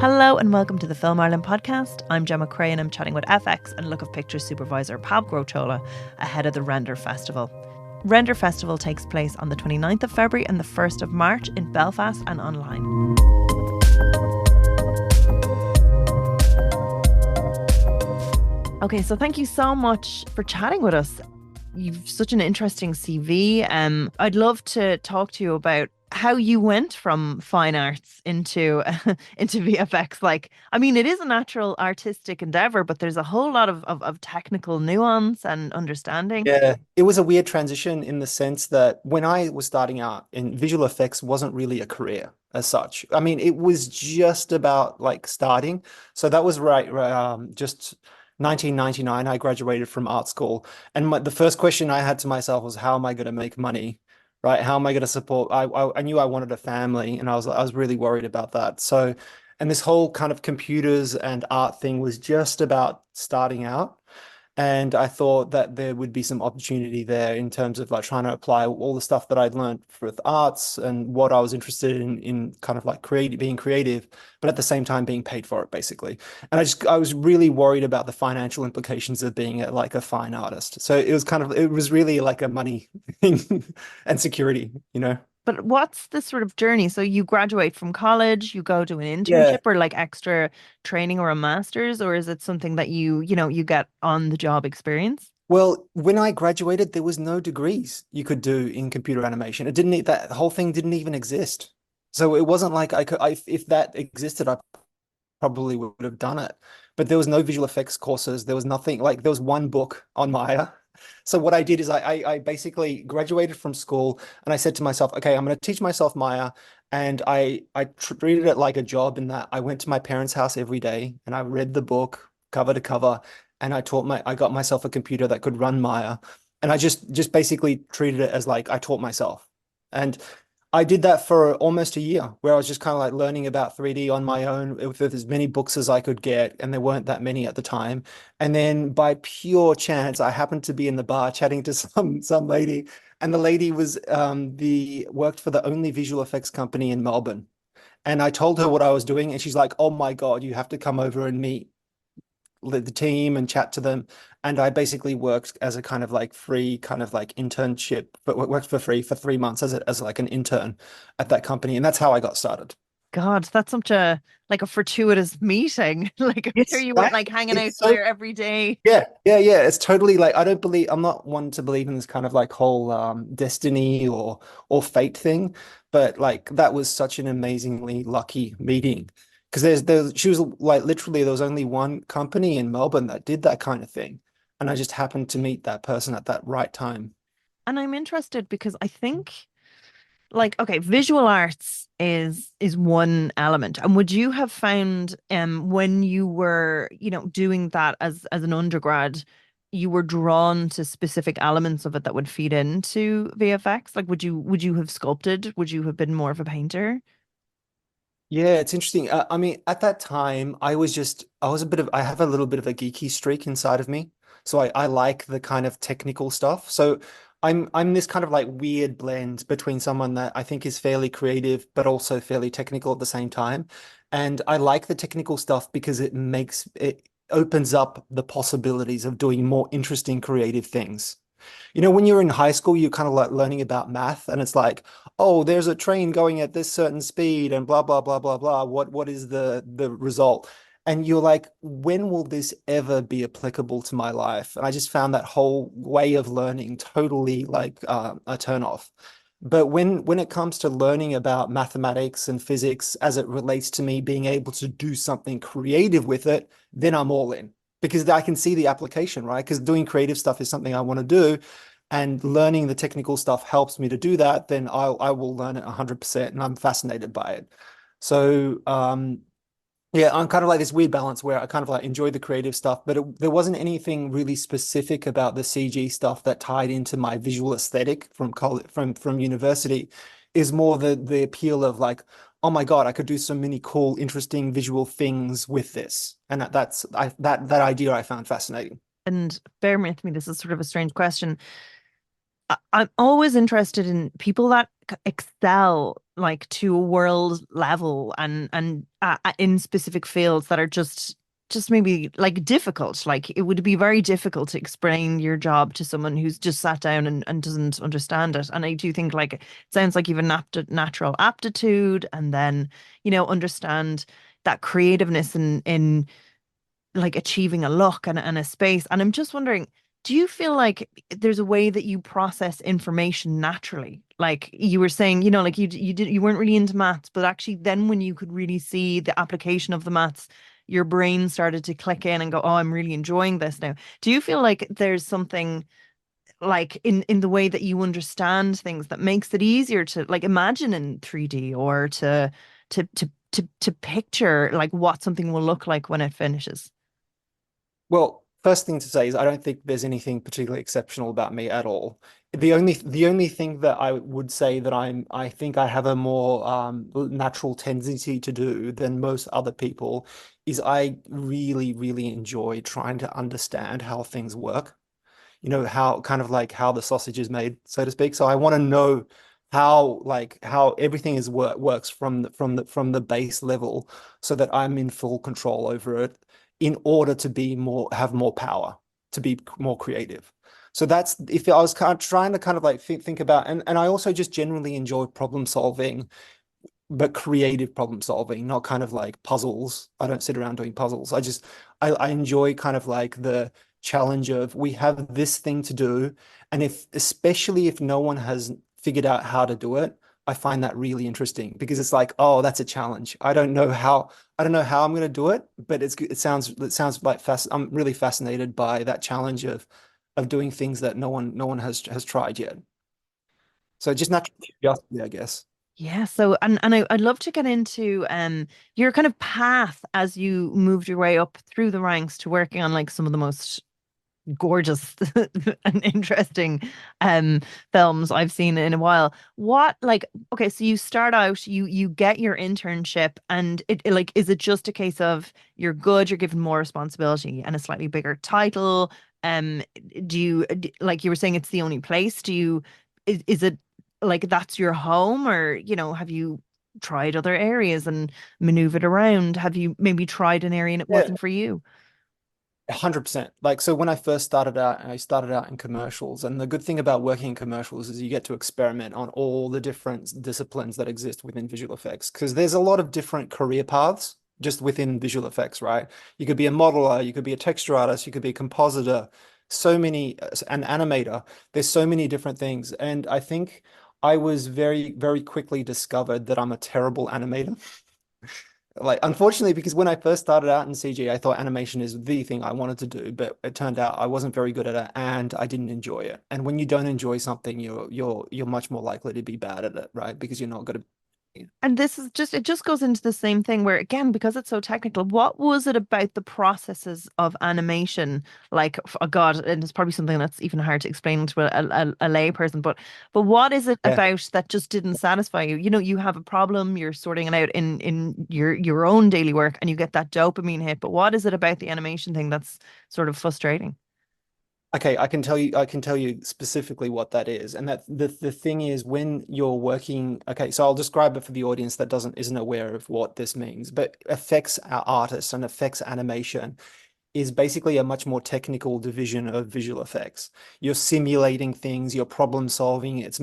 Hello and welcome to the Film Ireland podcast. I'm Gemma Creagh and I'm chatting with FX and Look of Picture Supervisor Pav Grochola ahead of the RENDR Festival. RENDR Festival takes place on the 29th of February and the 1st of March in Belfast and online. Okay, so thank you so much for chatting with us. You've such an interesting CV. I'd love to talk to you about how you went from fine arts into into VFX. Like, I mean, it is a natural artistic endeavor, but there's a whole lot of technical nuance and understanding. Yeah, it was a weird transition in the sense that when I was starting out in visual effects wasn't really a career as such. I mean, it was just about like starting. So that was just 1999. I graduated from art school, and the first question I had to myself was, how am I going to make money? Right? How am I going to support? I knew I wanted a family, and I was really worried about that. So, and this whole kind of computers and art thing was just about starting out. And I thought that there would be some opportunity there in terms of like trying to apply all the stuff that I'd learned with arts and what I was interested in kind of like being creative, but at the same time being paid for it, basically. And I was really worried about the financial implications of being like a fine artist. So it was really like a money thing and security. But what's the sort of journey? So you graduate from college, you go to an internship Yeah. or like extra training or a master's, or is it something that you get on the job experience? Well, when I graduated, there was no degrees you could do in computer animation. That whole thing didn't even exist. So it wasn't like if that existed, I probably would have done it. But there was no visual effects courses. There was nothing like there was one book on Maya. So what I did is I basically graduated from school and I said to myself, okay, I'm going to teach myself Maya. And I treated it like a job in that I went to my parents' house every day and I read the book cover to cover and I got myself a computer that could run Maya. And I just basically treated it as like I taught myself. And I did that for almost a year where I was just kind of like learning about 3D on my own with as many books as I could get, and there weren't that many at the time. And then by pure chance, I happened to be in the bar chatting to some lady, and the lady was the worked for the only visual effects company in Melbourne. And I told her what I was doing, and she's like, "Oh my God, you have to come over and meet the team and chat to them." And I basically worked as a kind of like free kind of like internship, but worked for free for 3 months as like an intern at that company. And that's how I got started. God, that's such a like a fortuitous meeting. Like I'm sure It's you weren't right. like hanging out It's so there every day. yeah. It's totally like I'm not one to believe in this kind of like whole destiny or fate thing, but like that was such an amazingly lucky meeting. Because she was like literally there was only one company in Melbourne that did that kind of thing. And I just happened to meet that person at that right time. And I'm interested because I think like okay, visual arts is one element. And would you have found when you were, doing that as an undergrad, you were drawn to specific elements of it that would feed into VFX? Like would you have sculpted? Would you have been more of a painter? Yeah, it's interesting. I mean, at that time, I have a little bit of a geeky streak inside of me. So I like the kind of technical stuff. So I'm this kind of like weird blend between someone that I think is fairly creative, but also fairly technical at the same time. And I like the technical stuff because it opens up the possibilities of doing more interesting creative things. When you're in high school, you're kind of like learning about math, and it's like, oh, there's a train going at this certain speed, and blah blah blah blah blah. What is the result? And you're like, when will this ever be applicable to my life? And I just found that whole way of learning totally like a turn off. But when it comes to learning about mathematics and physics as it relates to me being able to do something creative with it, then I'm all in because I can see the application, right? Because doing creative stuff is something I want to do, and learning the technical stuff helps me to do that. Then I will learn it 100%, and I'm fascinated by it. So yeah, I'm kind of like this weird balance where I kind of like enjoy the creative stuff, but there wasn't anything really specific about the CG stuff that tied into my visual aesthetic from college, from university. Is more the appeal of like, oh my God, I could do so many cool, interesting visual things with this, and that idea I found fascinating. And bear with me, this is sort of a strange question. I'm always interested in people that excel like to a world level and in specific fields that are just maybe like difficult. Like it would be very difficult to explain your job to someone who's just sat down and doesn't understand it. And I do think like it sounds like you've a natural aptitude, and then, understand that creativeness in like achieving a look and a space. And I'm just wondering, do you feel like there's a way that you process information naturally? Like you were saying, like you weren't really into maths, but actually then when you could really see the application of the maths, your brain started to click in and go, "Oh, I'm really enjoying this now." Do you feel like there's something like in the way that you understand things that makes it easier to like imagine in 3D, or to picture like what something will look like when it finishes? Well, first thing to say is I don't think there's anything particularly exceptional about me at all. The only thing that I would say that I think I have a more natural tendency to do than most other people is I really, really enjoy trying to understand how things work. How kind of like how the sausage is made, so to speak. So I want to know how everything works from the base level so that I'm in full control over it in order to have more power, to be more creative. So that's if I was kind of trying to kind of like think about, and I also just generally enjoy problem solving, but creative problem solving, not kind of like puzzles. I don't sit around doing puzzles. I enjoy kind of like the challenge of we have this thing to do, and especially if no one has figured out how to do it, I find that really interesting because it's like, oh, that's a challenge. I don't know how I'm going to do it, but it sounds like I'm really fascinated by that challenge of doing things that no one has tried yet. So just natural curiosity, I guess. Yeah, so I'd love to get into your kind of path as you moved your way up through the ranks to working on like some of the most gorgeous and interesting um films I've seen in a while. What like okay, so you start out, you get your internship, and like is it just a case of you're good, you're given more responsibility and a slightly bigger title? Um do you like you were saying it's the only place? Is it like that's your home, or have you tried other areas and maneuvered around? Have you maybe tried an area and it Yeah. wasn't for you? 100%. Like, so when I first started out, I started out in commercials. And the good thing about working in commercials is you get to experiment on all the different disciplines that exist within visual effects. Because there's a lot of different career paths just within visual effects, right? You could be a modeler, you could be a texture artist, you could be a compositor, so many, an animator. There's so many different things. And I think I was very, very quickly discovered that I'm a terrible animator. Like, unfortunately, because when I first started out in CG, I thought animation is the thing I wanted to do, but it turned out I wasn't very good at it and I didn't enjoy it. And when you don't enjoy something, you're much more likely to be bad at it, right? Because you're not good at. And this is just, it just goes into the same thing where, again, because it's so technical, what was it about the processes of animation? Like, oh God, and it's probably something that's even hard to explain to a lay person, but what is it Yeah. about that just didn't satisfy you? You have a problem, you're sorting it out in your own daily work, and you get that dopamine hit. But what is it about the animation thing that's sort of frustrating? Okay, I can tell you specifically what that is. And that the thing is when you're working, okay, so I'll describe it for the audience that isn't aware of what this means, but effects artists and effects animation is basically a much more technical division of visual effects. You're simulating things, you're problem solving. It's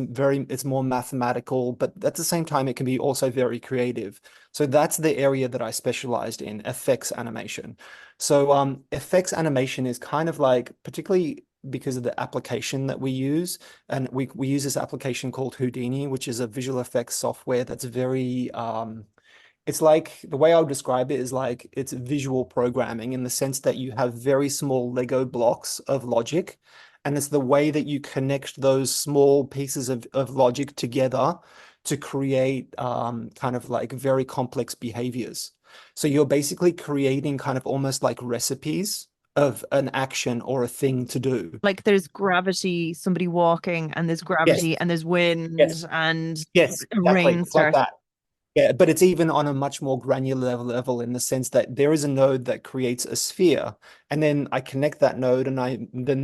more mathematical, but at the same time, it can be also very creative. So that's the area that I specialized in, effects animation. So effects animation is kind of like, particularly because of the application that we use, and we use this application called Houdini, which is a visual effects software that's very it's like the way I would describe it is like it's visual programming in the sense that you have very small Lego blocks of logic. And it's the way that you connect those small pieces of logic together to create kind of like very complex behaviors. So you're basically creating kind of almost like recipes of an action or a thing to do. Like there's gravity, somebody walking, and there's Yes, gravity, and there's wind, yes, and yes, exactly. rain It's like starts. that. Yeah, but it's even on a much more granular level in the sense that there is a node that creates a sphere, and then I connect that node, and the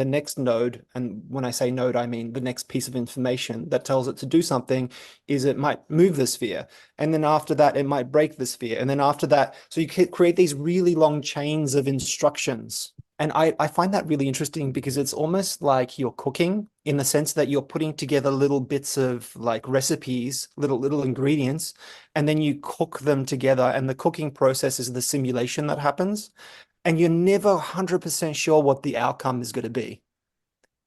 next node, and when I say node, I mean the next piece of information that tells it to do something is it might move the sphere, and then after that it might break the sphere, and then after that, so you can create these really long chains of instructions. And I find that really interesting because it's almost like you're cooking in the sense that you're putting together little bits of like recipes, little ingredients, and then you cook them together. And the cooking process is the simulation that happens. And you're never 100% sure what the outcome is going to be.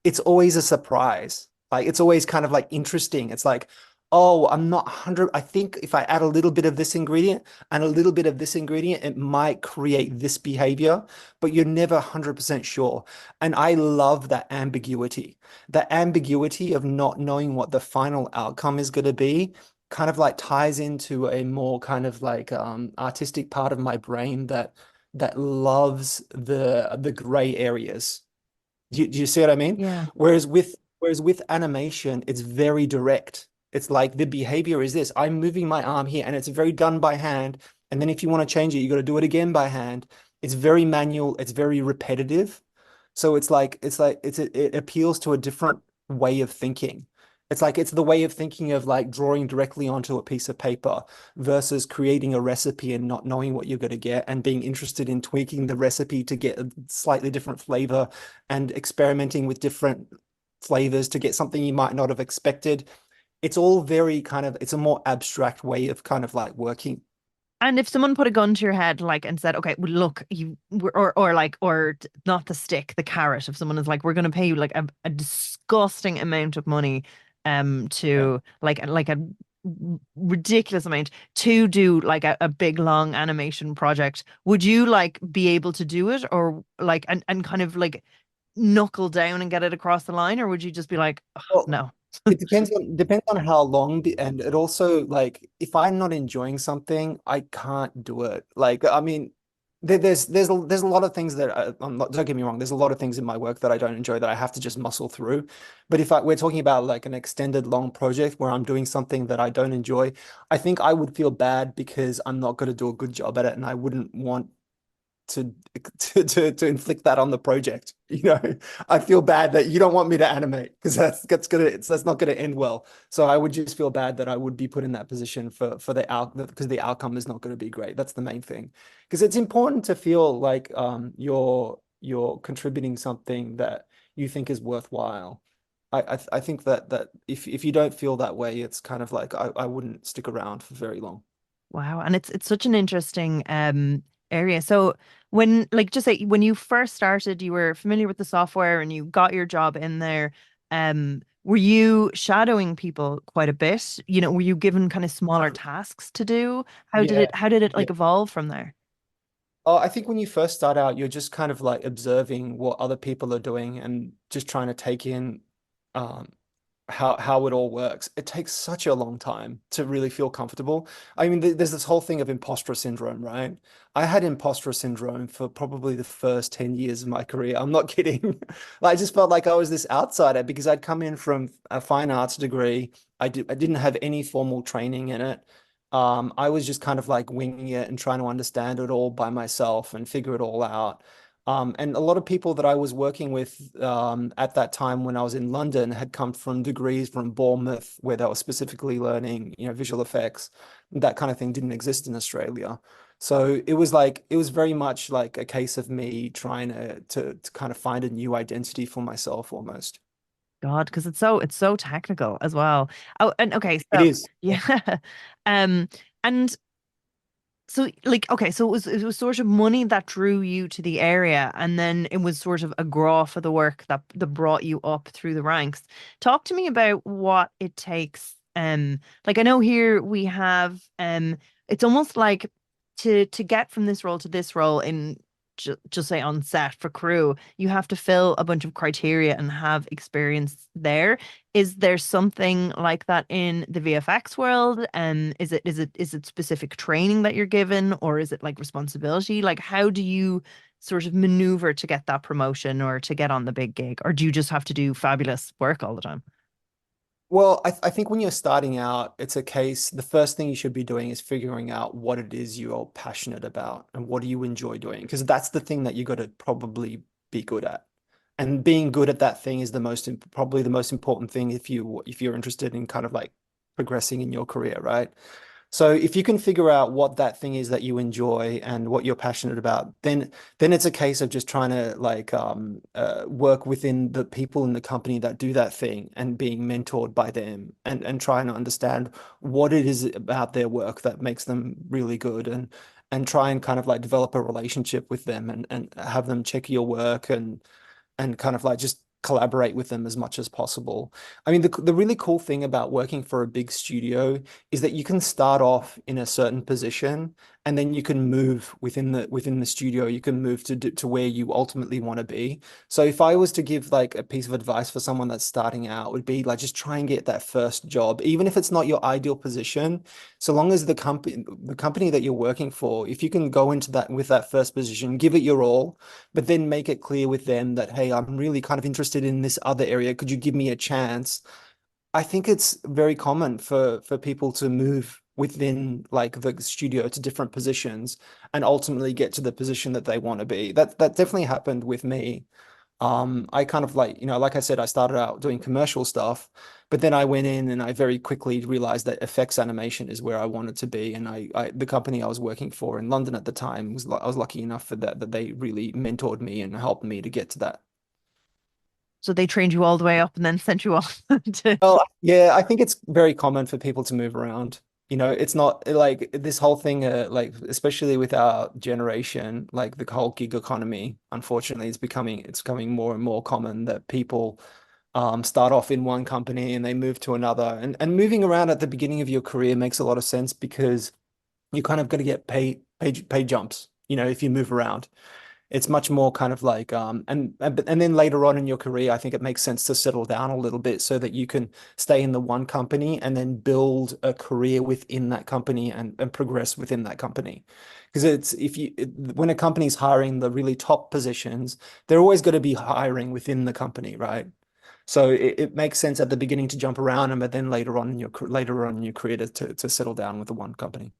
It's always a surprise. Like it's always kind of like interesting. It's like, oh, I'm not 100. I think if I add a little bit of this ingredient and a little bit of this ingredient, it might create this behavior, but you're never 100% sure. And I love that ambiguity. The ambiguity of not knowing what the final outcome is going to be kind of like ties into a more kind of like artistic part of my brain that loves the gray areas. Do you see what I mean? Yeah. Whereas with animation, it's very direct. It's like the behavior is this. I'm moving my arm here, and it's very done by hand. And then if you want to change it, you got to do it again by hand. It's very manual. It's very repetitive. So it appeals to a different way of thinking. It's like it's the way of thinking of like drawing directly onto a piece of paper versus creating a recipe and not knowing what you're going to get and being interested in tweaking the recipe to get a slightly different flavor and experimenting with different flavors to get something you might not have expected. It's all very kind of, it's a more abstract way of kind of like working. And if someone put a gun to your head, like, and said, "Okay, well, look, not the stick, the carrot." If someone is like, "We're going to pay you like a disgusting amount of money, Yeah. to like a ridiculous amount to do like a big long animation project," would you like be able to do it, or like, and kind of like knuckle down and get it across the line, or would you just be like, "Ugh, Well, no"? it depends on how long and it also like if I'm not enjoying something, I can't do it. Like I mean, there's a lot of things that I'm not, don't get me wrong, there's a lot of things in my work that I don't enjoy that I have to just muscle through. But if we're talking about like an extended long project where I'm doing something that I don't enjoy, I think I would feel bad because I'm not going to do a good job at it and I wouldn't want to to inflict that on the project. I feel bad that you don't want me to animate because that's not gonna end well. So I would just feel bad that I would be put in that position for the out because the outcome is not going to be great. That's the main thing. Because it's important to feel like you're contributing something that you think is worthwhile. I think that if you don't feel that way, it's kind of like I wouldn't stick around for very long. Wow, and it's such an interesting area. So when like just say when you first started, you were familiar with the software and you got your job in there, were you shadowing people quite a bit? Were you given kind of smaller tasks to do? Yeah. How did it Yeah. like evolve from there? Oh, I think when you first start out, you're just kind of like observing what other people are doing and just trying to take in um, how it all works. It takes such a long time to really feel comfortable. I mean, there's this whole thing of imposter syndrome, right? I had imposter syndrome for probably the first 10 years of my career. I'm not kidding. I just felt like I was this outsider because I'd come in from a fine arts degree. I didn't have any formal training in it. I was just kind of like winging it and trying to understand it all by myself and figure it all out. And a lot of people that I was working with at that time when I was in London had come from degrees from Bournemouth, where they were specifically learning, visual effects. That kind of thing didn't exist in Australia. So it was very much like a case of me trying to kind of find a new identity for myself almost. God, because it's so technical as well. Oh, and okay, It so is. Yeah. yeah. Um, and so like okay, so it was sort of money that drew you to the area, and then it was sort of a graw for the work that brought you up through the ranks. Talk to me about what it takes. Like I know here we have it's almost like to get from this role to this role in just say on set for crew, you have to fill a bunch of criteria and have experience there. Is there something like that in the VFX world? And is it specific training that you're given, or is it like responsibility? Like how do you sort of maneuver to get that promotion or to get on the big gig? Or do you just have to do fabulous work all the time? Well, I think when you're starting out, it's a case, the first thing you should be doing is figuring out what it is you're passionate about and what do you enjoy doing, because that's the thing that you got to probably be good at. And being good at that thing is probably the most important thing if you're interested in kind of like progressing in your career, right? So if you can figure out what that thing is that you enjoy and what you're passionate about, then it's a case of just trying to like work within the people in the company that do that thing and being mentored by them and trying to understand what it is about their work that makes them really good and try and kind of like develop a relationship with them and have them check your work and kind of like just collaborate with them as much as possible. I mean, the really cool thing about working for a big studio is that you can start off in a certain position and then you can move within the studio. You can move to where you ultimately want to be. So if I was to give like a piece of advice for someone that's starting out, would be like just try and get that first job, even if it's not your ideal position. So long as the company that you're working for, if you can go into that with that first position, give it your all, but then make it clear with them that, hey, I'm really kind of interested in this other area. Could you give me a chance? I think it's very common for people to move within like the studio to different positions and ultimately get to the position that they want to be. That definitely happened with me. I kind of like, like I said, I started out doing commercial stuff, but then I went in and I very quickly realized that effects animation is where I wanted to be. And the company I was working for in London at the time I was lucky enough for that they really mentored me and helped me to get to that. So they trained you all the way up and then sent you off to. Well, yeah, I think it's very common for people to move around. It's not like this whole thing, like especially with our generation, like the whole gig economy. Unfortunately, it's becoming more and more common that people start off in one company and they move to another. And moving around at the beginning of your career makes a lot of sense because you kind of got to get pay jumps, if you move around. It's much more kind of like and then later on in your career, I think it makes sense to settle down a little bit so that you can stay in the one company and then build a career within that company and progress within that company. Because when a company's hiring the really top positions, they're always going to be hiring within the company, right? So it makes sense at the beginning to jump around them, but then later on in your career to settle down with the one company.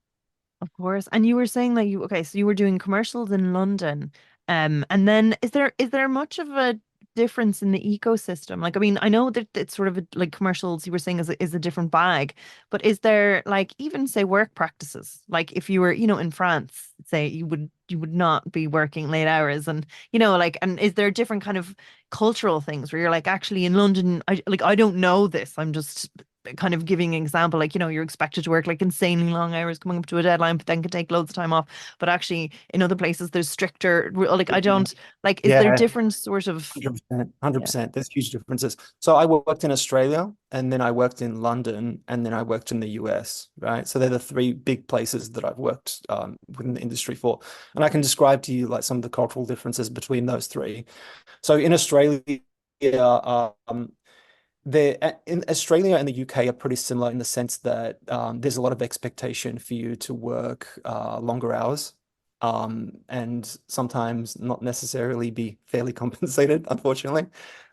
Of course. And you were saying that okay, so you were doing commercials in London. And then is there much of a difference in the ecosystem? Like, I mean, I know that it's sort of like commercials you were saying is a different bag, but is there like even say work practices? Like if you were, in France, say you would not be working late hours and like and is there different kind of cultural things where you're like actually in London, I don't know this. I'm just kind of giving an example, like, you're expected to work like insanely long hours coming up to a deadline, but then can take loads of time off. But actually, in other places, there's stricter, like, I don't, like, is there Yeah. different sort of, 100%, yeah, 100%. There's huge differences. So I worked in Australia and then I worked in London and then I worked in the US, right? So they're the three big places that I've worked within the industry for. And I can describe to you like some of the cultural differences between those three. So in Australia, in Australia and the UK are pretty similar in the sense that there's a lot of expectation for you to work longer hours and sometimes not necessarily be fairly compensated, unfortunately.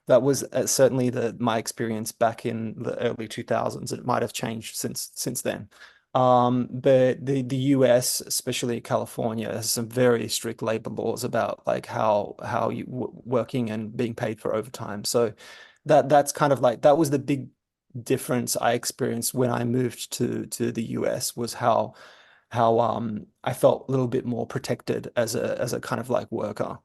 That was certainly my experience back in the early 2000s. It might have changed since then. But the US, especially California, has some very strict labor laws about like how you working and being paid for overtime. So that's kind of like that was the big difference I experienced when I moved to the US was how I felt a little bit more protected as a kind of like worker.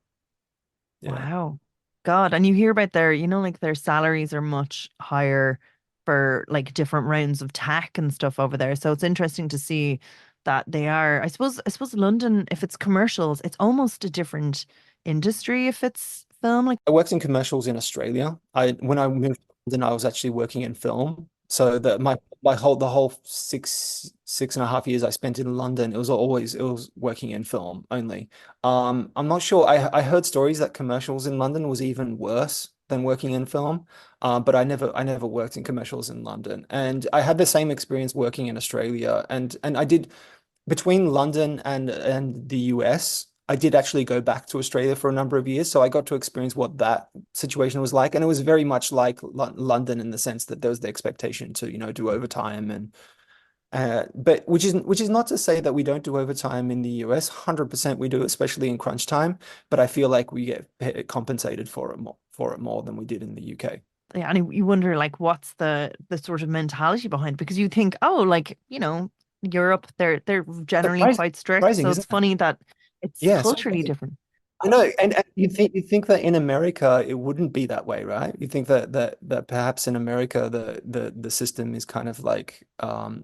Yeah. wow. God, and you hear about like their salaries are much higher for like different rounds of tech and stuff over there. So it's interesting to see that they are, I suppose London, if it's commercials, it's almost a different industry if it's film. Like, I worked in commercials in Australia. When I moved to London, I was actually working in film. So that the whole 6.5 years I spent in London, it was working in film only. I'm not sure. I heard stories that commercials in London was even worse than working in film. But I never worked in commercials in London. And I had the same experience working in Australia. And I did between London and the US, I did actually go back to Australia for a number of years, so I got to experience what that situation was like, and it was very much like London in the sense that there was the expectation to, do overtime and but which is not to say that we don't do overtime in the US. 100% we do, especially in crunch time. But I feel like we get compensated for it more than we did in the UK. Yeah, and you wonder like what's the sort of mentality behind it? Because you think, oh, like, Europe, they're generally quite strict. Surprising, So it's isn't it? funny that it's Yeah, culturally surprising. different. I know, and you think that in America it wouldn't be that way, right? You think that perhaps in America the system is kind of like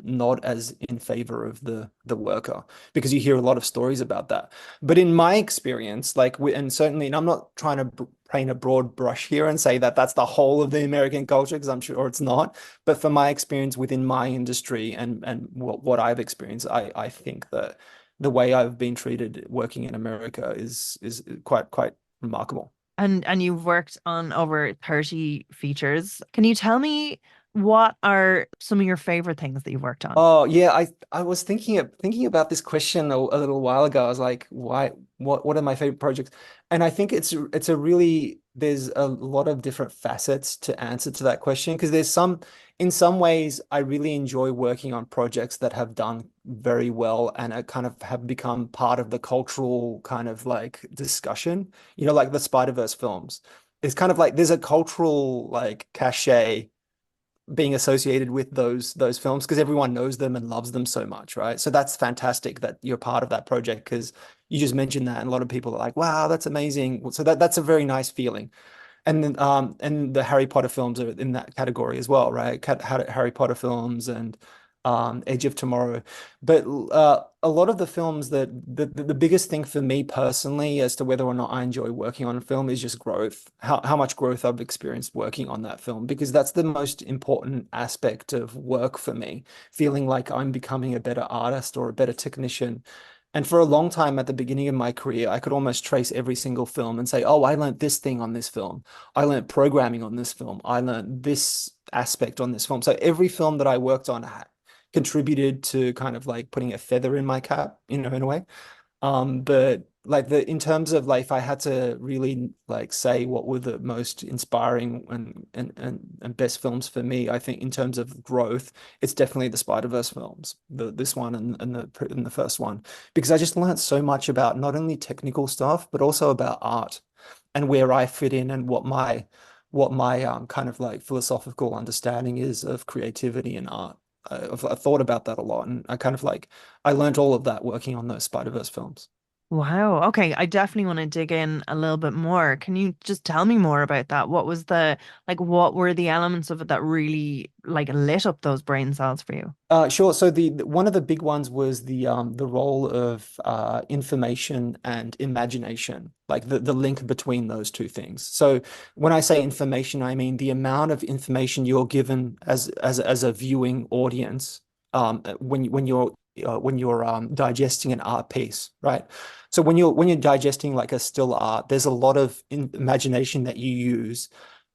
not as in favor of the worker because you hear a lot of stories about that. But in my experience, and certainly, and I'm not trying to paint a broad brush here and say that that's the whole of the American culture because I'm sure it's not. But from my experience within my industry and what I've experienced, I think that the way I've been treated working in America is quite remarkable. And you've worked on over 30 features. Can you tell me what are some of your favorite things that you've worked on? Oh yeah, I was thinking about this question a little while ago. I was like, why what are my favorite projects? And I think it's a really there's a lot of different facets to answer to that question because there's some in some ways I really enjoy working on projects that have done very well and kind of have become part of the cultural kind of like discussion. Like the Spider-Verse films. It's kind of like there's a cultural like cachet being associated with those films because everyone knows them and loves them so much, right? So that's fantastic that you're part of that project because you just mentioned that and a lot of people are like, wow, that's amazing. So that's a very nice feeling. And then and the Harry Potter films are in that category as well, right? Harry Potter films and Edge of Tomorrow. But a lot of the films that the biggest thing for me personally as to whether or not I enjoy working on a film is just growth. How much growth I've experienced working on that film because that's the most important aspect of work for me. Feeling like I'm becoming a better artist or a better technician. And for a long time at the beginning of my career, I could almost trace every single film and say, oh, I learned this thing on this film. I learned programming on this film. I learned this aspect on this film. So every film that I worked on contributed to kind of like putting a feather in my cap, in a way. But like in terms of like if I had to really like say what were the most inspiring and best films for me, I think in terms of growth, it's definitely the Spider-Verse films, this one and the first one, because I just learned so much about not only technical stuff but also about art and where I fit in and what my kind of like philosophical understanding is of creativity and art. I've thought about that a lot, and I learned all of that working on those Spider-Verse films. Wow. Okay, I definitely want to dig in a little bit more. Can you just tell me more about that? What were the elements of it that really like lit up those brain cells for you? Sure. So one of the big ones was the role of information and imagination, like the link between those two things. So when I say information, I mean the amount of information you're given as a viewing audience when you're digesting an art piece, right? So when you're digesting like a still art, there's a lot of imagination that you use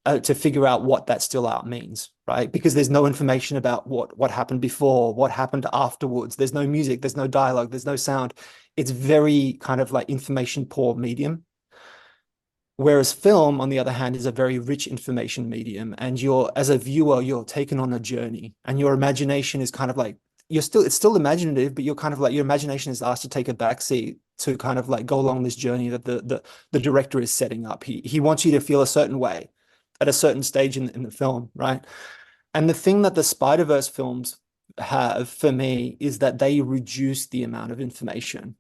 to figure out what that still art means, right? Because there's no information about what happened before, what happened afterwards. There's no music, there's no dialogue, there's no sound. It's very kind of like information poor medium. Whereas film, on the other hand, is a very rich information medium, and as a viewer, you're taken on a journey, and your imagination is kind of like it's still imaginative, but you're kind of like your imagination is asked to take a backseat to kind of like go along this journey that the director is setting up. He wants you to feel a certain way at a certain stage in the film, right? And the thing that the Spider-Verse films have for me is that they reduce the amount of information,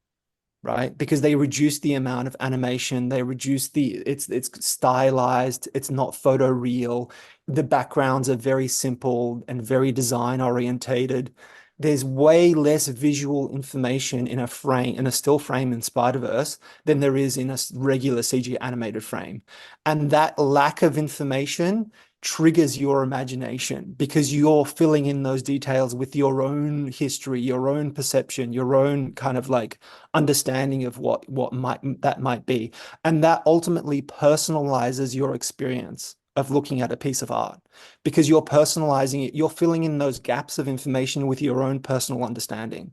right? Because they reduce the amount of animation, they reduce it's stylized, it's not photoreal. The backgrounds are very simple and very design orientated. There's way less visual information in a still frame in Spider-Verse than there is in a regular CG animated frame. And that lack of information triggers your imagination because you're filling in those details with your own history, your own perception, your own kind of like understanding of what might be. And that ultimately personalizes your experience of looking at a piece of art because you're personalizing it, you're filling in those gaps of information with your own personal understanding.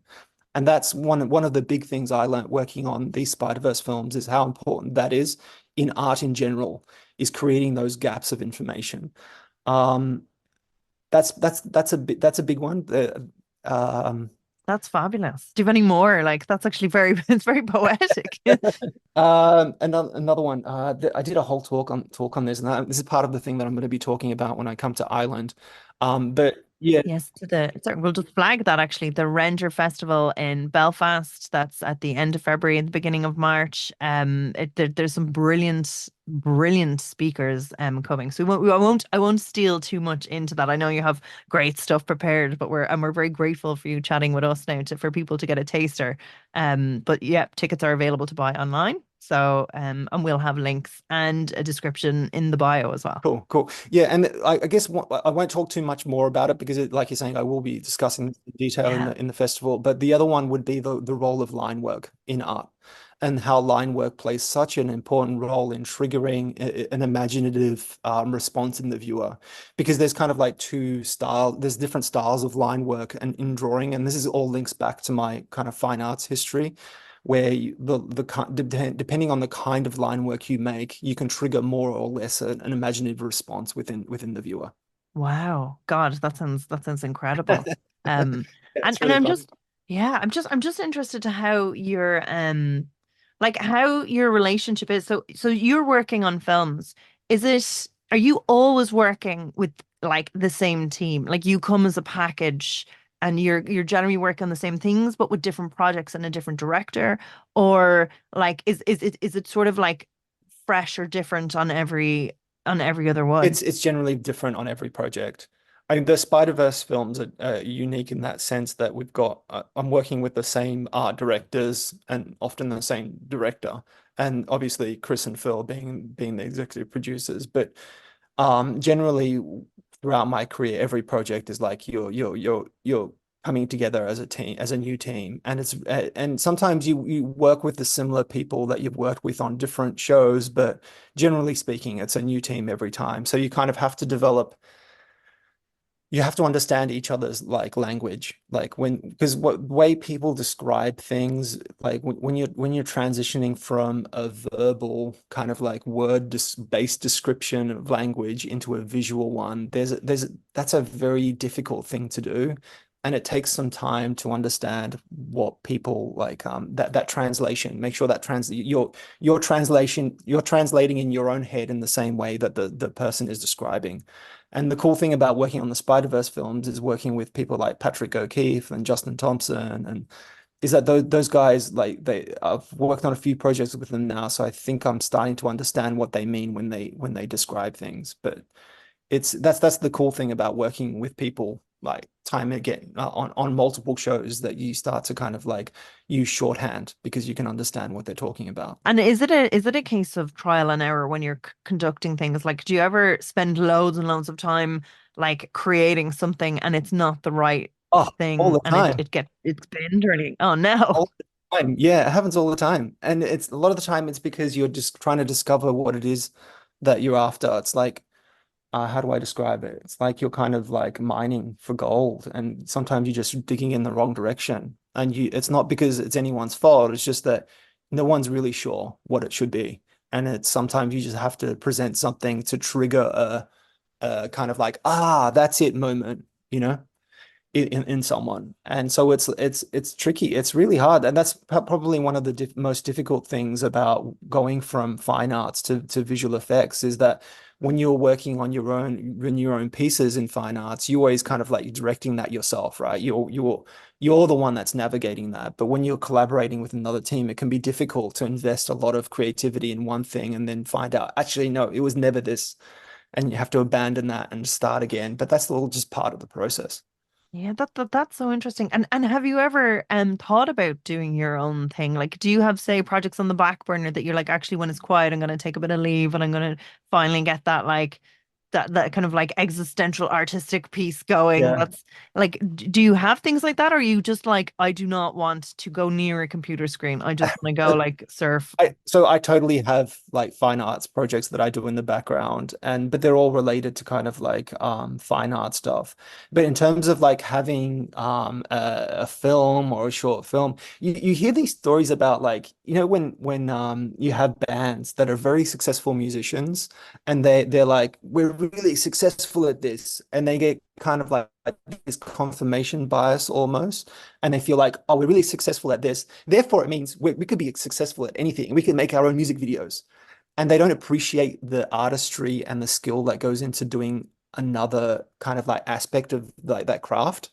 And that's one of the big things I learned working on these Spider-Verse films is how important that is in art in general, is creating those gaps of information. Um, that's a big one. Um, That's fabulous. Do you have any more? Like that's actually very it's very poetic. another one. I did a whole talk on this, and this is part of the thing that I'm going to be talking about when I come to Ireland. But yeah, Yes, sorry, we'll just flag that actually. The RENDR Festival in Belfast, that's at the end of February and the beginning of March. There's some brilliant speakers coming. So I won't steal too much into that. I know you have great stuff prepared, but we're very grateful for you chatting with us now for people to get a taster. But yeah, tickets are available to buy online. So and we'll have links and a description in the bio as well. cool, cool. Yeah, and I guess I won't talk too much more about it because, like you're saying, I will be discussing this in detail in Yeah. the festival. But the other one would be the role of line work in art, and how line work plays such an important role in triggering an imaginative response in the viewer. Because there's kind of like there's different styles of line work and in drawing, and this is all links back to my kind of fine arts history where depending on the kind of line work you make, you can trigger more or less an imaginative response within the viewer. Wow. God, that sounds incredible. Um It's and really fun. I'm just interested to how your like how your relationship is. So you're working on films. Are you always working with like the same team? Like you come as a package and you're generally working on the same things but with different projects and a different director? Or like is it sort of like fresh or different on every other one? It's generally different on every project. I mean, the Spider-Verse films are unique in that sense that we've got, I'm working with the same art directors and often the same director, and obviously Chris and Phil being the executive producers. But generally throughout my career, every project is like you're coming together as a team, as a new team, and and sometimes you work with the similar people that you've worked with on different shows, but generally speaking, it's a new team every time. So you kind of have to you have to understand each other's like language, like because what way people describe things, like when you're transitioning from a verbal kind of like based description of language into a visual one, that's a very difficult thing to do. And it takes some time to understand what people like, that translation, make sure that you're translating in your own head in the same way that the person is describing. And the cool thing about working on the Spider-Verse films is working with people like Patrick O'Keefe and Justin Thompson, and is that those guys, like I've worked on a few projects with them now, so I think I'm starting to understand what they mean when they describe things. But that's the cool thing about working with people like time again on multiple shows, that you start to kind of like use shorthand because you can understand what they're talking about. And is it a case of trial and error when you're conducting things? Like, do you ever spend loads and loads of time like creating something and it's not the right Oh, all thing the and time. it's bend or anything? Oh no. All the time. Yeah, it happens all the time. And it's a lot of the time it's because you're just trying to discover what it is that you're after. It's like, how do I describe it? It's like you're kind of like mining for gold, and sometimes you're just digging in the wrong direction. And it's not because it's anyone's fault. It's just that no one's really sure what it should be. And it's sometimes you just have to present something to trigger a kind of like, that's it moment, you know? In someone. And so it's tricky, it's really hard, and that's probably one of the most difficult things about going from fine arts to visual effects, is that when you're working on your own pieces in fine arts, you always kind of like directing that yourself, right? You're the one that's navigating that. But when you're collaborating with another team, it can be difficult to invest a lot of creativity in one thing and then find out actually no, it was never this, and you have to abandon that and start again. But that's all just part of the process. Yeah, that's so interesting. And have you ever thought about doing your own thing? Like, do you have, say, projects on the back burner that you're like, actually, when it's quiet, I'm gonna take a bit of leave and I'm gonna finally get that like that kind of like existential artistic piece going. Yeah. That's like, do you have things like that? Or are you just like, I do not want to go near a computer screen. I just want to go like surf. So I totally have like fine arts projects that I do in the background, and but they're all related to kind of like fine art stuff. But in terms of like having a film or a short film, you hear these stories about like, when you have bands that are very successful musicians, and they're like, we're really successful at this, and they get kind of like this confirmation bias almost, and they feel like, oh, we're really successful at this, therefore it means we could be successful at anything. We can make our own music videos, and they don't appreciate the artistry and the skill that goes into doing another kind of like aspect of like that craft.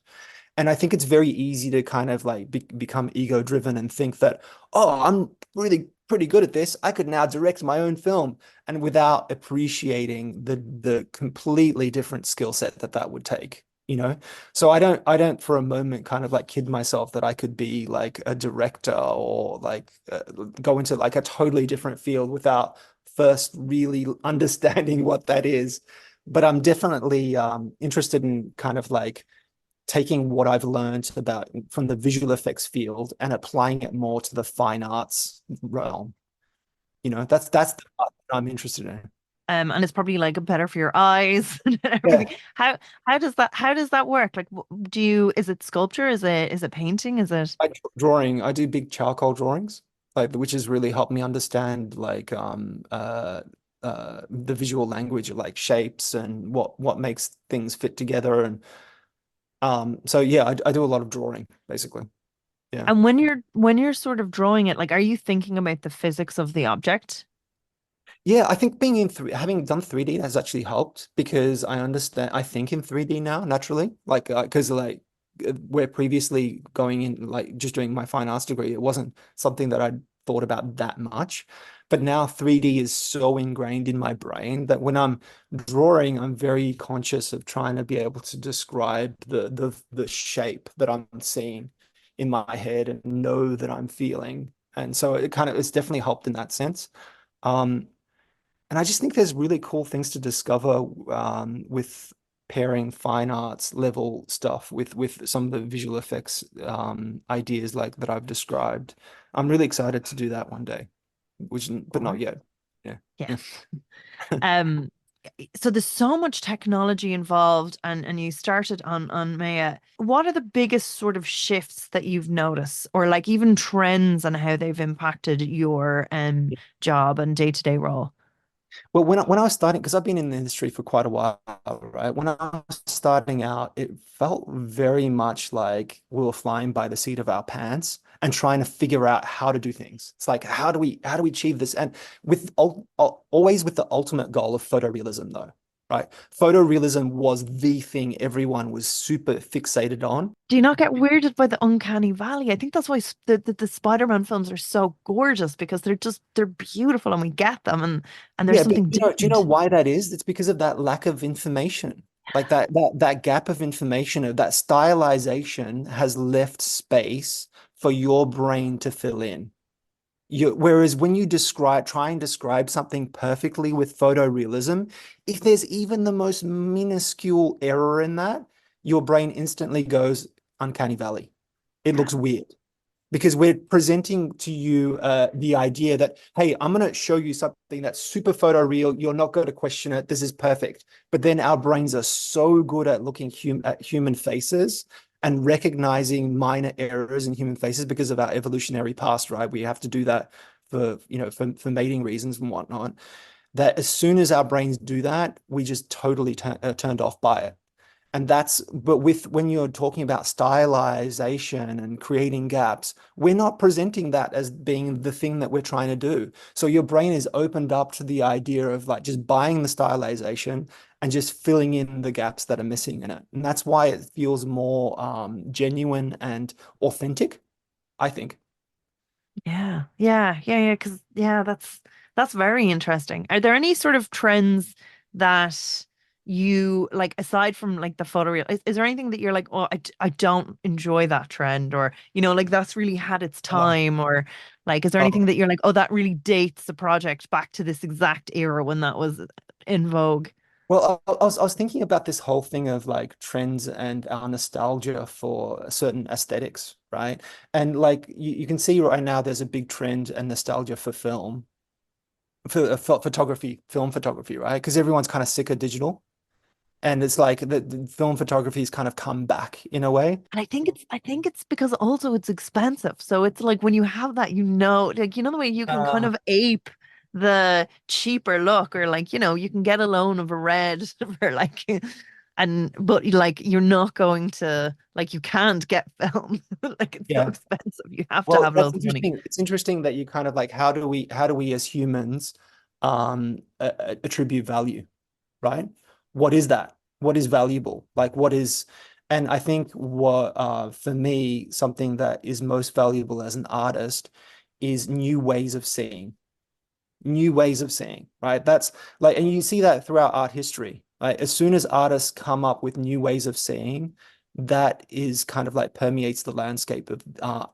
And I think it's very easy to kind of like become ego driven and think that, oh, I'm really pretty good at this, I could now direct my own film, and without appreciating the completely different skill set that that would take, you know? So I don't for a moment kind of like kid myself that I could be like a director or like go into like a totally different field without first really understanding what that is. But I'm definitely interested in kind of like taking what I've learned about from the visual effects field and applying it more to the fine arts realm. That's the part that I'm interested in. And it's probably like better for your eyes and Yeah, everything. How does that work? Like, is it sculpture? Is it painting? Is it? drawing. I do big charcoal drawings, like which has really helped me understand like the visual language of like shapes and what makes things fit together. And so yeah, I do a lot of drawing basically. Yeah. And when you're sort of drawing it, like, are you thinking about the physics of the object? Yeah, I think being in three, having done 3D has actually helped because I understand, I think in 3D now naturally, like, because like where previously going in, like just doing my fine arts degree, it wasn't something that I'd thought about that much. But now 3D is so ingrained in my brain that when I'm drawing, I'm very conscious of trying to be able to describe the shape that I'm seeing in my head and know that I'm feeling. And so it's definitely helped in that sense. Um, and I just think there's really cool things to discover with pairing fine arts level stuff with some of the visual effects ideas like that I've described. I'm really excited to do that one day, but not Or yet. Yeah. yeah. Um, so there's so much technology involved, and you started on Maya. What are the biggest sort of shifts that you've noticed, or like even trends and how they've impacted your job and day-to-day role? Well, when I was starting, because I've been in the industry for quite a while, right? When I was starting out, it felt very much like we were flying by the seat of our pants and trying to figure out how to do things. It's like, how do we achieve this? And always with the ultimate goal of photorealism, though, right? Photorealism was the thing everyone was super fixated on. Do you not get weirded by the uncanny valley? I think that's why the Spider-Man films are so gorgeous because they're beautiful and we get them, and there's Yeah, but something do you know different. why that is? It's because of that lack of information. Like that gap of information, of that stylization has left space for your brain to fill in. Whereas when you try and describe something perfectly with photorealism, if there's even the most minuscule error in that, your brain instantly goes uncanny valley. It looks weird because we're presenting to you the idea that, hey, I'm going to show you something that's super photoreal. You're not going to question it. This is perfect. But then our brains are so good at looking at human faces and recognizing minor errors in human faces because of our evolutionary past, right? We have to do that for mating reasons and whatnot. That as soon as our brains do that, we just totally turned off by it. And but when you're talking about stylization and creating gaps, we're not presenting that as being the thing that we're trying to do. So your brain is opened up to the idea of like just buying the stylization and just filling in the gaps that are missing in it. And that's why it feels more genuine and authentic, I think. Yeah. Because yeah, that's very interesting. Are there any sort of trends that you like aside from like the photoreal? Is there anything that you're like, oh, I don't enjoy that trend, or like that's really had its Oh, time, or like, is there oh, anything that you're like, oh, that really dates the project back to this exact era when that was in vogue? Well, I was thinking about this whole thing of like trends and our nostalgia for certain aesthetics, right? And like you can see right now, there's a big trend and nostalgia for film, for photography, film photography, right? Because everyone's kind of sick of digital, and it's like the film photography's kind of come back in a way. And I think it's because also it's expensive. So it's like when you have that, like the way you can kind Uh, of ape the cheaper look, or like, you can get a loan of a red for like and but like you're not going to, like, you can't get film. Like it's so yeah. expensive. You have to Well, have that's loads of money. interesting. It's interesting that you kind of like how do we as humans attribute value, right? What is that? What is valuable? Like what is, and I think what for me, something that is most valuable as an artist is new ways of seeing, right? That's like, and you see that throughout art history, right? As soon as artists come up with new ways of seeing, that is kind of like permeates the landscape of art.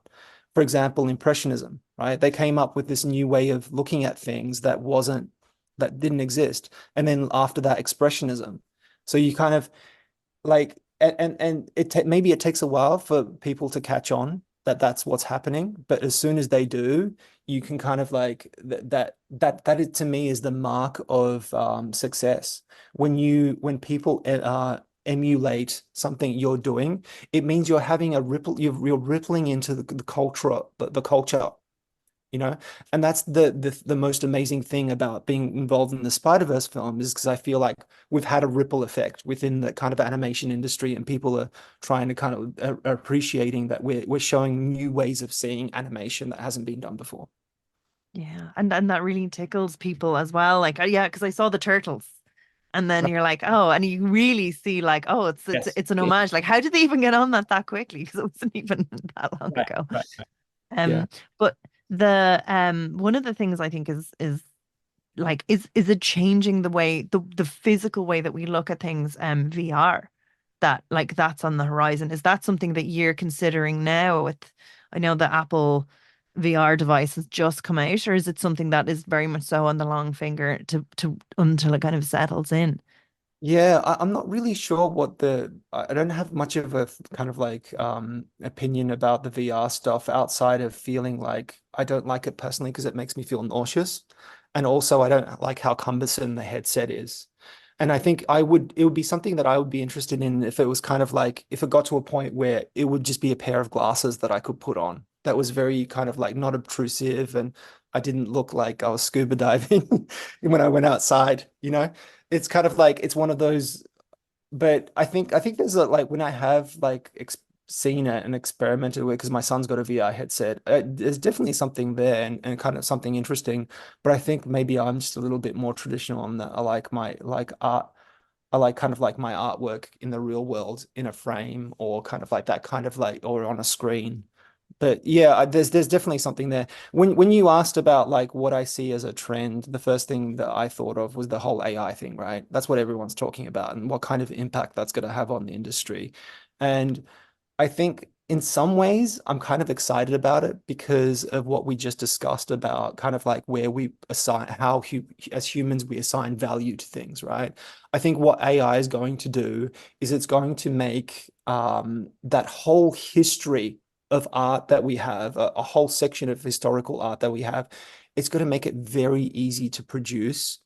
For example, Impressionism, right? They came up with this new way of looking at things that didn't exist. And then after that, Expressionism. So you kind of like and maybe it takes a while for people to catch on that that's what's happening, but as soon as they do, you can kind of like that is, to me, is the mark of success. When people emulate something you're doing, it means you're having a ripple, you're rippling into the culture, the culture, you know. And that's the most amazing thing about being involved in the Spider-Verse film, is because I feel like we've had a ripple effect within the kind of animation industry, and people are trying to kind of are appreciating that we're showing new ways of seeing animation that hasn't been done before. Yeah, and that really tickles people as well. Like, yeah, because I saw the turtles, and then Right. you're like, oh, and you really see like, oh, it's Yes. it's an homage. Like, how did they even get on that quickly? Because it wasn't even that long Right, ago. right, right. Yeah. Um, but the one of the things I think is like, is it changing the physical way that we look at things, VR, that like that's on the horizon? Is that something that you're considering now with, I know the Apple VR device has just come out, or is it something that is very much so on the long finger to until it kind of settles in? Yeah, I'm not really sure what I don't have much of a kind of like opinion about the VR stuff, outside of feeling like I don't like it personally because it makes me feel nauseous. And also I don't like how cumbersome the headset is. And I think it would be something that I would be interested in if it was kind of like, if it got to a point where it would just be a pair of glasses that I could put on that was very kind of like not obtrusive, and I didn't look like I was scuba diving when I went outside, you know? It's kind of like it's one of those, but I think there's a, like when I have like ex seen it and experimented with, because my son's got a VR headset, there's definitely something there, and kind of something interesting. But I think maybe I'm just a little bit more traditional on that. I like my like art. I like kind of like my artwork in the real world in a frame, or kind of like that kind of like, or on a screen. But yeah, there's definitely something there. When you asked about like what I see as a trend, the first thing that I thought of was the whole AI thing, right? That's what everyone's talking about, and what kind of impact that's going to have on the industry. And I think in some ways I'm kind of excited about it because of what we just discussed about kind of like where we assign, how as humans we assign value to things, right? I think what AI is going to do is it's going to make that whole history of art that we have, a whole section of historical art that we have, it's going to make it very easy to produce,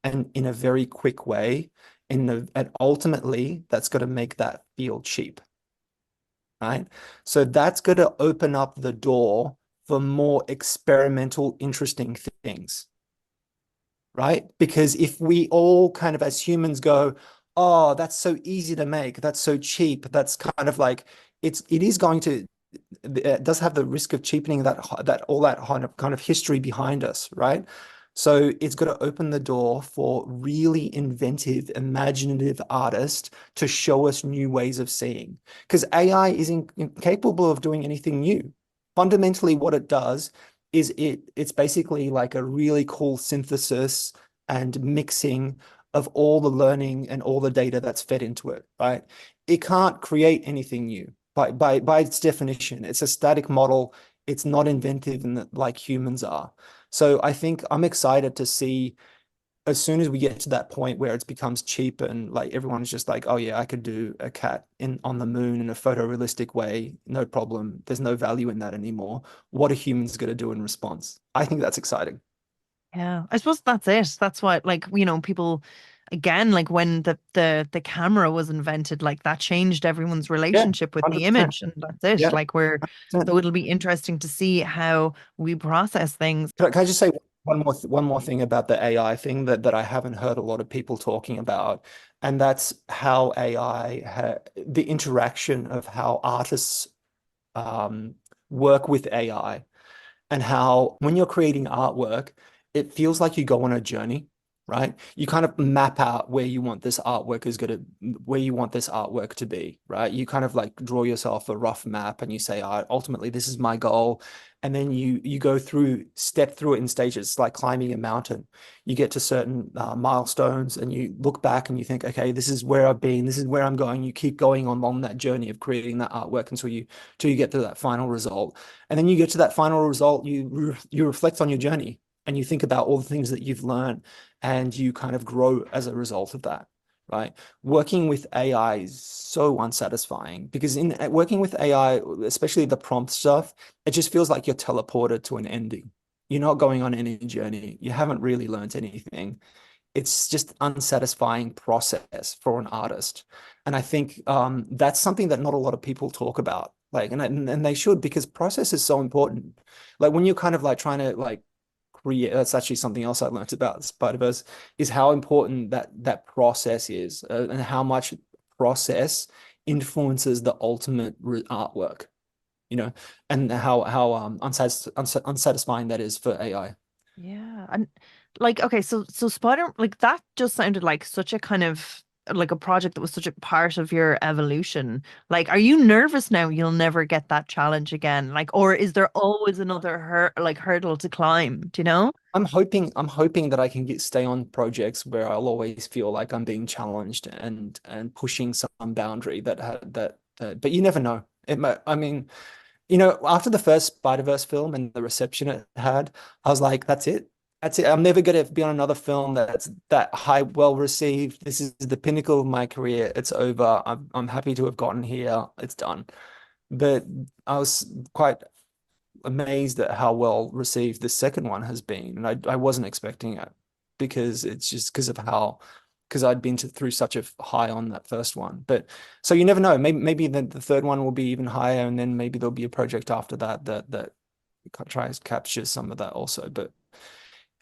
and in a very quick way. And ultimately, that's going to make that feel cheap, right? So that's going to open up the door for more experimental, interesting things, right? Because if we all kind of as humans go, oh, that's so easy to make, that's so cheap, that's kind of like it is going to, it does have the risk of cheapening that all that kind of history behind us, right? So it's got to open the door for really inventive, imaginative artists to show us new ways of seeing. Because AI is incapable of doing anything new. Fundamentally, what it does is it's basically like a really cool synthesis and mixing of all the learning and all the data that's fed into it, right? It can't create anything new by its definition. It's a static model. It's not inventive, like humans are. So I think I'm excited to see as soon as we get to that point where it becomes cheap and like everyone's just like, oh yeah, I could do a cat in on the moon in a photorealistic way, no problem. There's no value in that anymore. What are humans going to do in response? I think that's exciting. Yeah, I suppose that's it. That's what, like, people again, like when the camera was invented, like that changed everyone's Yeah, relationship with the 100%. image, and that's it. Yeah, Like we're 100%. so it'll be interesting to see how we process things. Can I just say one more thing about the AI thing that I haven't heard a lot of people talking about, and that's how AI the interaction of how artists um, work with AI, and how when you're creating artwork, it feels like you go on a journey, right? You kind of map out where you want this artwork is going to, where you want this artwork to be, right? You kind of like draw yourself a rough map and you say, ultimately, this is my goal. And then you go through, step through it in stages. It's like climbing a mountain. You get to certain milestones and you look back and you think, okay, this is where I've been, this is where I'm going. You keep going on that journey of creating that artwork until you get to that final result. And then you get to that final result, you reflect on your journey and you think about all the things that you've learned and you kind of grow as a result of that, right? Working with AI is so unsatisfying because in working with AI, especially the prompt stuff, it just feels like you're teleported to an ending. You're not going on any journey. You haven't really learned anything. It's just unsatisfying process for an artist. And I think that's something that not a lot of people talk about. Like, and they should, because process is so important. Like when you're kind of like trying to like create, that's actually something else I learned about Spider-Verse, is how important that process is, and how much process influences the ultimate artwork, you know, and how unsatisfying that is for AI. Yeah. And like, okay, so Spider, like that just sounded like such a kind of like a project that was such a part of your evolution. Like, are you nervous now you'll never get that challenge again? Like, or is there always another hurdle to climb? Do you know? I'm hoping that I can stay on projects where I'll always feel like I'm being challenged and pushing some boundary but you never know. I mean, after the first Spider-Verse film and the reception it had, I was like, that's it. That's it. I'm never going to be on another film that's that high, well received. This is the pinnacle of my career. It's over. I'm happy to have gotten here. It's done. But I was quite amazed at how well received the second one has been. And I wasn't expecting it because it's just because I'd been through such a high on that first one. But so you never know. Maybe the third one will be even higher, and then maybe there'll be a project after that tries to capture some of that also. But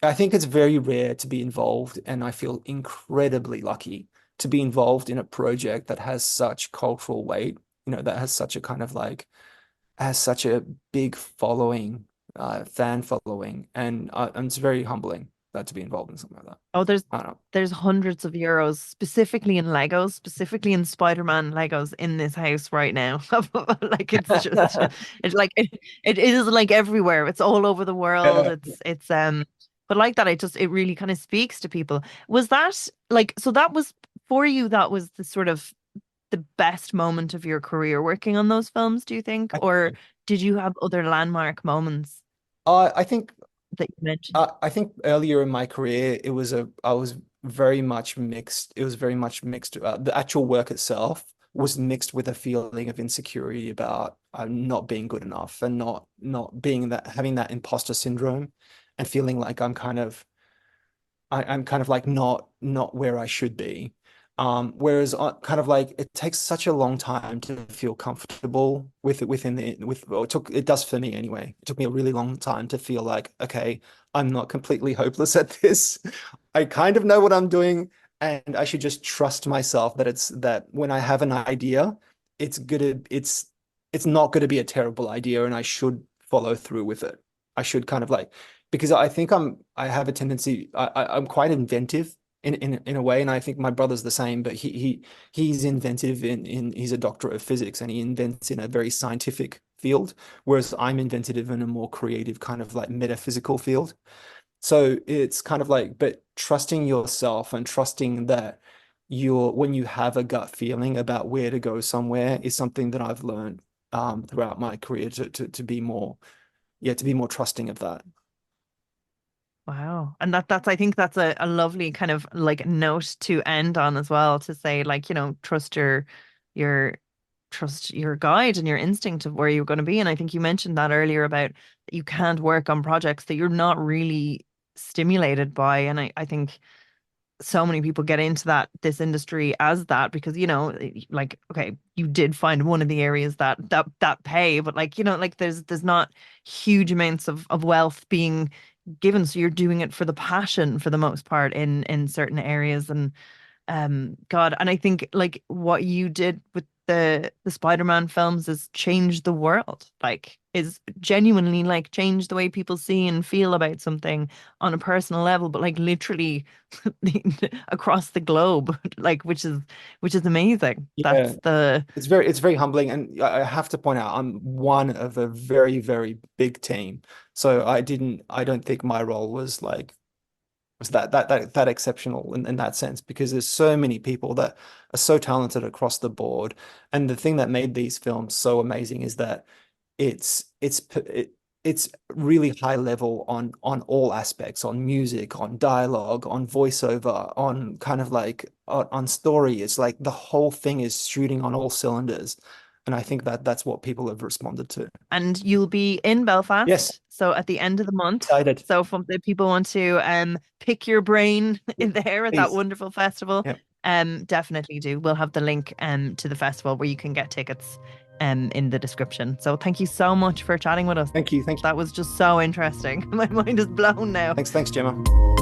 I think it's very rare to be involved, and I feel incredibly lucky to be involved in a project that has such cultural weight, that has such a kind of like has such a big following, fan following, and it's very humbling that to be involved in something like that. Oh, I don't know. there's hundreds of euros specifically in Legos, specifically in Spider-Man Legos in this house right now. Like it is like everywhere. It's all over the world. Yeah. It's but like that it really kind of speaks to people. Was that like so that was for you, that was the sort of the best moment of your career working on those films, do you think? Or did you have other landmark moments I think that you mentioned? I think earlier in my career, I was very much mixed. It was very much mixed. The actual work itself was mixed with a feeling of insecurity about not being good enough and not being that having that imposter syndrome, and feeling like I'm kind of like not where I should be. Whereas kind of like it takes such a long time to feel comfortable with it within the with well, it does for me anyway. It took me a really long time to feel like, okay, I'm not completely hopeless at this. I kind of know what I'm doing, and I should just trust myself that when I have an idea, it's not gonna be a terrible idea, and I should follow through with it. I should kind of like, because I think I have a tendency, I'm quite inventive in a way, and I think my brother's the same, but he's inventive in he's a doctor of physics and he invents in a very scientific field, whereas I'm inventive in a more creative kind of like metaphysical field. So it's kind of like, but trusting yourself and trusting that when you have a gut feeling about where to go somewhere is something that I've learned throughout my career to be more, yeah, to be more trusting of that. Wow. And that's I think that's a lovely kind of like note to end on as well, to say like, trust your trust your guide and your instinct of where you're going to be. And I think you mentioned that earlier about that you can't work on projects that you're not really stimulated by. And I think so many people get into this industry as that because like okay, you did find one of the areas that pay, but like like there's not huge amounts of wealth being given, so you're doing it for the passion for the most part in certain areas. And God, and I think like what you did with the Spider-Man films is change the world. Like is genuinely like change the way people see and feel about something on a personal level, but like literally across the globe, like which is amazing. Yeah, That's the it's very humbling, and I have to point out I'm one of a very, very big team. So I don't think my role was that exceptional in that sense, because there's so many people that are so talented across the board. And the thing that made these films so amazing is that it's really high level on all aspects, on music, on dialogue, on voiceover, on kind of like on story. It's like the whole thing is shooting on all cylinders, and I think that that's what people have responded to. and you'll be in Yes, Belfast, so at the end of the month. excited. So if people want to pick your brain in there at that Please. wonderful festival, Yep. definitely do. We'll have the link to the festival where you can get tickets in the description. So thank you so much for chatting with us. Thank you. Thank you. That was just so interesting. My mind is blown now. Thanks, Gemma.